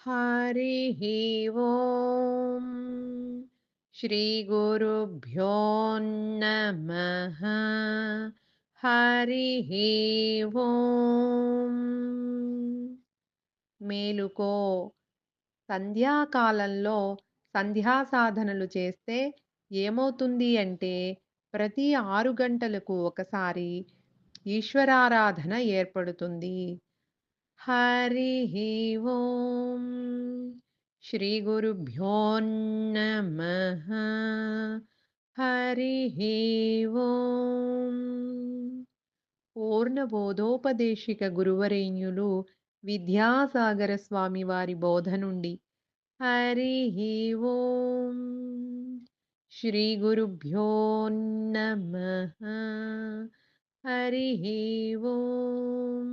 हरिः ओम् श्रीगुरुभ्यो नमः। हरिः ఓం మేలుకో. సంధ్యాకాలంలో సంధ్యా సాధనలు చేస్తే ఏమవుతుంది అంటే, ప్రతి 6 గంటలకు ఒకసారి ఈశ్వరారాధన ఏర్పడుతుంది. హరిః ఓం శ్రీ గురుభ్యో నమః. హరిః ఓం పూర్ణబోధోపదేశిక గురువరేణ్యులు విద్యాసాగర స్వామి వారి బోధ నుండి. హరిః ఓం శ్రీ గురుభ్యో నమః. హరిః ఓం